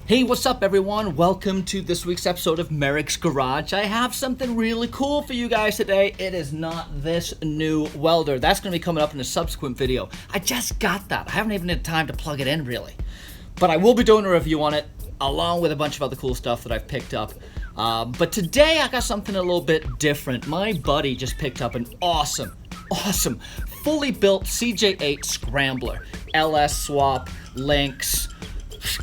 Hey, what's up everyone? Welcome to this week's episode of Merricks Garage. I have something really cool for you guys today. It is not this new welder. That's going to be coming up in a subsequent video. I just got that. I haven't even had time to plug it in really. But I will be doing a review on it along with a bunch of other cool stuff that I've picked up. But today I got something a little bit different. My buddy just picked up an awesome, fully built CJ8 scrambler. LS swap, links,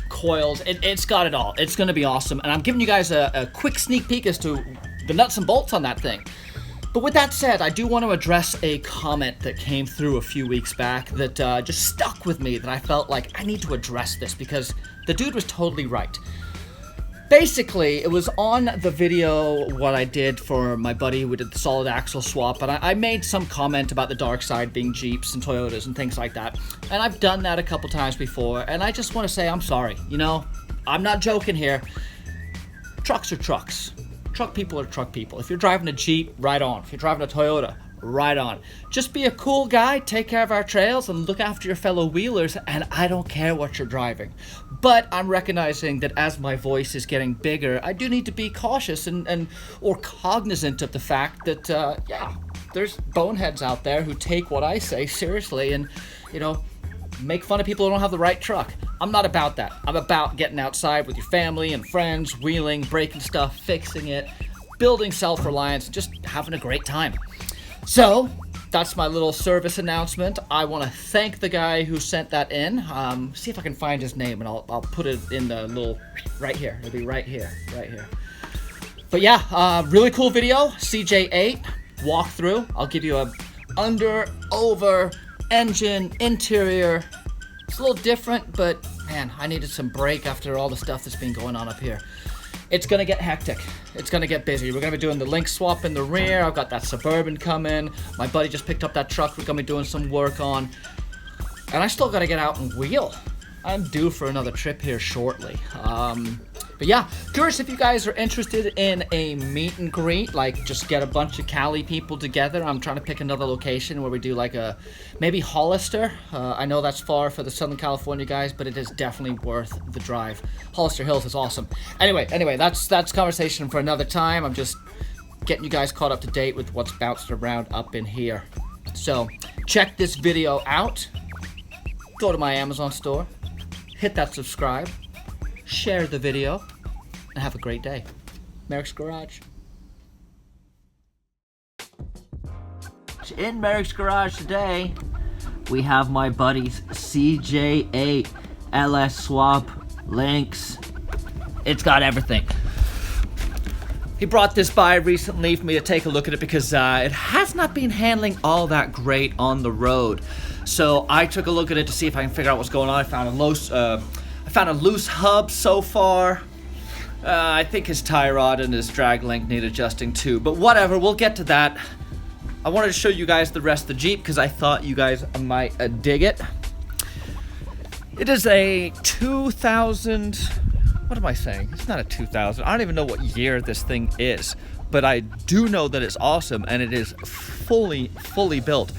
coils, it's got it all. It's going to be awesome, and I'm giving you guys a quick sneak peek as to the nuts and bolts on that thing. But with that said, I do want to address a comment that came through a few weeks back that just stuck with me, that I felt like I need to address this because the dude was totally right. Basically, it was on the video what I did for my buddy who did the solid axle swap, and I made some comment about the dark side being Jeeps and Toyotas and things like that. And I've done that a couple times before, and I just want to say I'm sorry. You know, I'm not joking here. Trucks are trucks. Truck people are truck people. If you're driving a Jeep, right on. If you're driving a Toyota, right on. Just be a cool guy, take care of our trails, and look after your fellow wheelers, and I don't care what you're driving. But I'm recognizing that as my voice is getting bigger, I do need to be cautious or cognizant of the fact that, yeah, there's boneheads out there who take what I say seriously and, you know, make fun of people who don't have the right truck. I'm not about that. I'm about getting outside with your family and friends, wheeling, breaking stuff, fixing it, building self-reliance, and just having a great time. So, that's my little service announcement. I want to thank the guy who sent that in. See if I can find his name, and I'll put it in the little, right here. It'll be right here. But yeah, really cool video, CJ8 walkthrough. I'll give you a under, over, engine, interior. It's a little different, but man, I needed some break after all the stuff that's been going on up here. It's gonna get hectic. It's gonna get busy. We're gonna be doing the link swap in the rear. I've got that Suburban coming. My buddy just picked up that truck we're gonna be doing some work on. And I still gotta get out and wheel. I'm due for another trip here shortly. But yeah, curious if you guys are interested in a meet and greet, like just get a bunch of Cali people together. I'm trying to pick another location where we do like a, maybe Hollister. I know that's far for the Southern California guys, but it is definitely worth the drive. Hollister Hills is awesome. Anyway, that's conversation for another time. I'm just getting you guys caught up to date with what's bouncing around up in here. So check this video out. Go to my Amazon store. Hit that subscribe. Share the video, and have a great day. Merricks Garage. In Merricks Garage today, we have my buddy's CJ8 LS swap, links. It's got everything. He brought this by recently for me to take a look at it because it has not been handling all that great on the road. So I took a look at it to see if I can figure out what's going on. I found a loose hub so far. I think his tie rod and his drag link need adjusting too, but whatever, we'll get to that. I wanted to show you guys the rest of the Jeep because I thought you guys might dig it. It is a 2000, what am I saying? It's not a 2000. I don't even know what year this thing is, but I do know that it's awesome and it is fully built.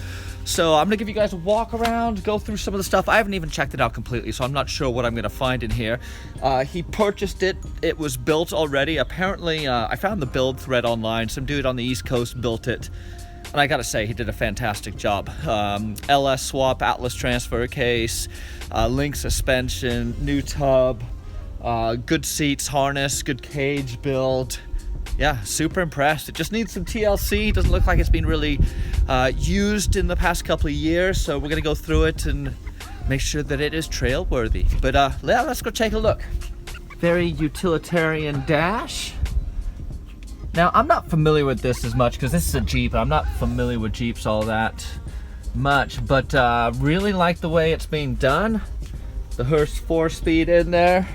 So I'm gonna give you guys a walk around, go through some of the stuff. I haven't even checked it out completely, so I'm not sure what I'm gonna find in here. He purchased it, it was built already. Apparently, I found the build thread online. Some dude on the East Coast built it, and I gotta say, he did a fantastic job. LS swap, Atlas transfer case, link suspension, new tub, good seats, harness, good cage build. Yeah, super impressed. It just needs some TLC. Doesn't look like it's been really used in the past couple of years, so we're gonna go through it and make sure that it is trail worthy. But yeah, let's go take a look. Very utilitarian dash. Now, I'm not familiar with this as much because this is a Jeep. I'm not familiar with Jeeps all that much, but really like the way it's being done. The Hurst 4-speed in there.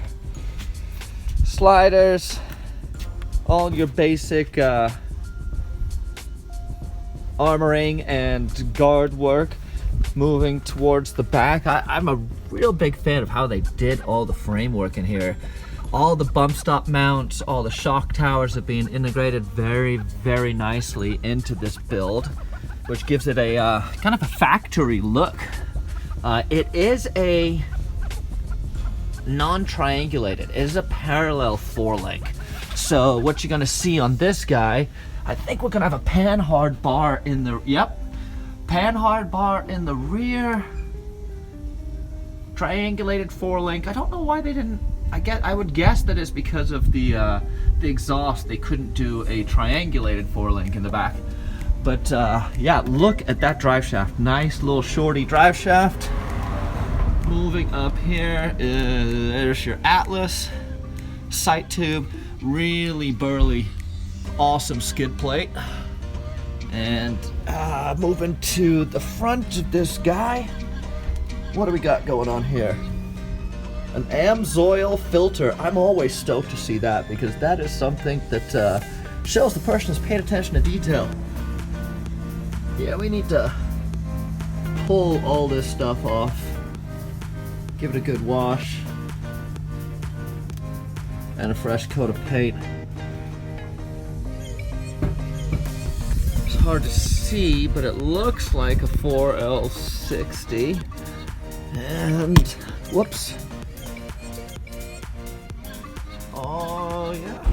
Sliders. All your basic armoring and guard work. Moving towards the back, I'm a real big fan of how they did all the framework in here. All the bump stop mounts, all the shock towers have been integrated very nicely into this build, which gives it a kind of a factory look. It is a non-triangulated. It is a parallel 4-link. So what you're gonna see on this guy, I think we're gonna have a panhard bar in the, panhard bar in the rear. Triangulated 4-link. I don't know why they didn't, I would guess that it's because of the exhaust. They couldn't do a triangulated 4-link in the back. But yeah, look at that drive shaft. Nice little shorty drive shaft. Moving up here, there's your Atlas sight tube. Really burly, awesome skid plate. And moving to the front of this guy, what do we got going on here? An Amsoil filter. I'm always stoked to see that because that is something that shows the person has paid attention to detail. Yeah, we need to pull all this stuff off. Give it a good wash. And a fresh coat of paint. It's hard to see, but it looks like a 4L60. And, whoops. Oh, yeah.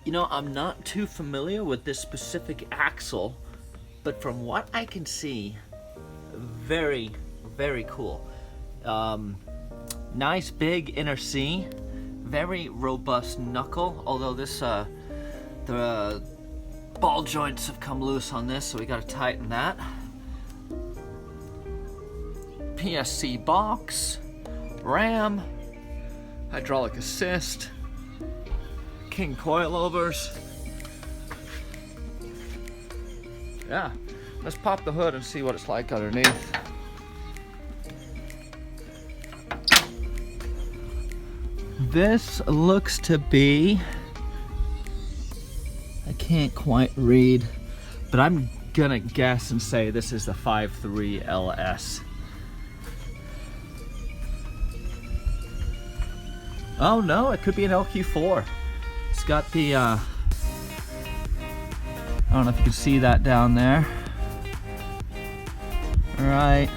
You know, I'm not too familiar with this specific axle, but from what I can see, very, very cool. Nice big inner C, very robust knuckle, although this the ball joints have come loose on this, so we got to tighten that. PSC box, RAM, hydraulic assist, king coilovers. Yeah, let's pop the hood and see what it's like underneath. This looks to be, I can't quite read, but I'm gonna guess and say this is the 5.3 LS. Oh no, it could be an LQ4. It's got the, I don't know if you can see that down there. Right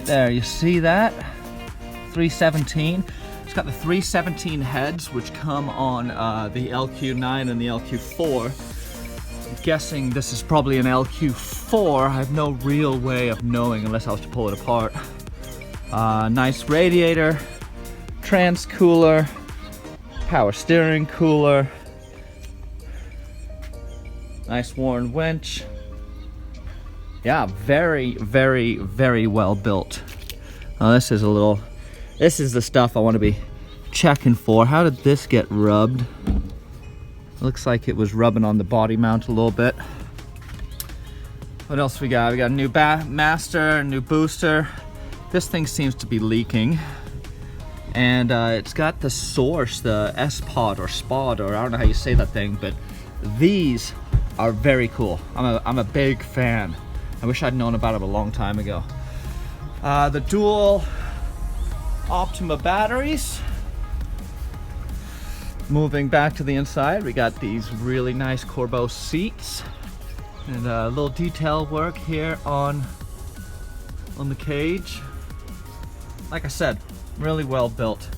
there, you see that? 317. It's got the 317 heads, which come on the LQ9 and the LQ4. I'm guessing this is probably an LQ4. I have no real way of knowing unless I was to pull it apart. Nice radiator, trans cooler, power steering cooler, nice worn winch. Yeah, very, very, very well built. Oh, this is a little, this is the stuff I want to be checking for. How did this get rubbed? Looks like it was rubbing on the body mount a little bit. What else we got? We got a new master, a new booster. This thing seems to be leaking. And it's got the source, the S-Pod or SPOD, or I don't know how you say that thing, but these are very cool. I'm a big fan. I wish I'd known about them a long time ago. The dual Optima batteries. Moving back to the inside, we got these really nice Corbeau seats. And a little detail work here on the cage. Like I said, really well built.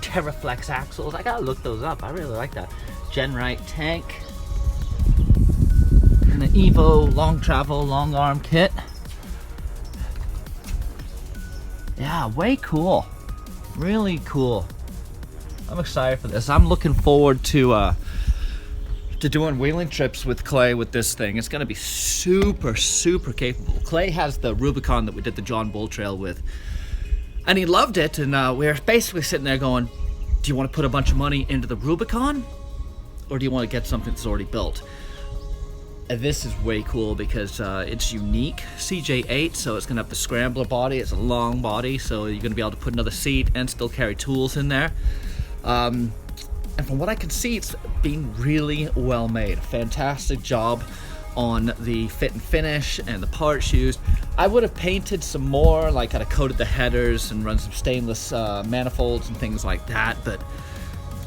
Terraflex axles, I gotta look those up. I really like that. Genrite tank. And the Evo long travel, long arm kit. Yeah, way cool. Really cool. I'm excited for this. I'm looking forward to doing wheeling trips with Clay with this thing. It's gonna be super, super capable. Clay has the Rubicon that we did the John Bull Trail with, and he loved it. And we were basically sitting there going, do you want to put a bunch of money into the Rubicon, or do you want to get something that's already built? And this is way cool because it's unique. CJ8, so it's gonna have the scrambler body. It's a long body, so you're gonna be able to put another seat and still carry tools in there. And from what I can see, it's been really well made. Fantastic job on the fit and finish and the parts used. I would have painted some more, like I'd have coated the headers and run some stainless manifolds and things like that, but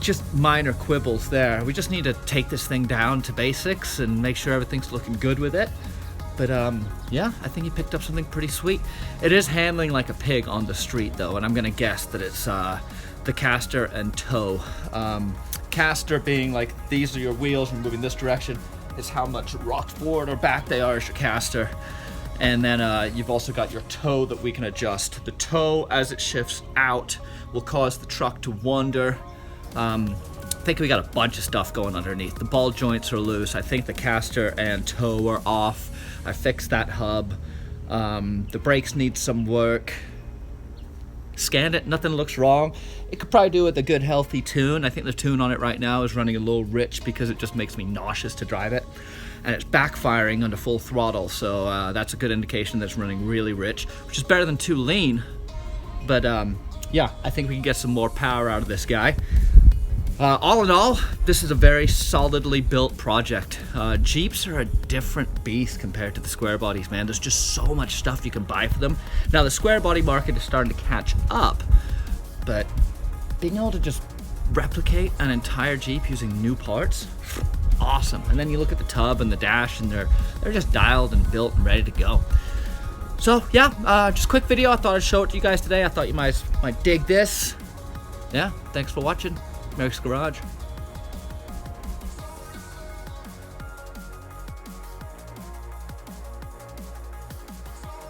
just minor quibbles there. We just need to take this thing down to basics and make sure everything's looking good with it. But yeah, I think he picked up something pretty sweet. It is handling like a pig on the street though, and I'm gonna guess that it's the caster and toe. Caster being like, these are your wheels and moving this direction, is how much rocked forward or back they are as your caster. And then you've also got your toe that we can adjust. The toe, as it shifts out, will cause the truck to wander. I think we got a bunch of stuff going underneath. The ball joints are loose. I think the caster and toe are off. I fixed that hub. The brakes need some work. Scanned it, nothing looks wrong. It could probably do with a good healthy tune. I think the tune on it right now is running a little rich because it just makes me nauseous to drive it. And it's backfiring under full throttle, so that's a good indication that it's running really rich, which is better than too lean. But yeah, I think we can get some more power out of this guy. All in all, this is a very solidly built project. Jeeps are a different beast compared to the square bodies, man. There's just so much stuff you can buy for them. Now, the square body market is starting to catch up, but being able to just replicate an entire Jeep using new parts, awesome. And then you look at the tub and the dash, and they're just dialed and built and ready to go. So yeah, just a quick video. I thought I'd show it to you guys today. I thought you might dig this. Yeah, thanks for watching. Merricks Garage.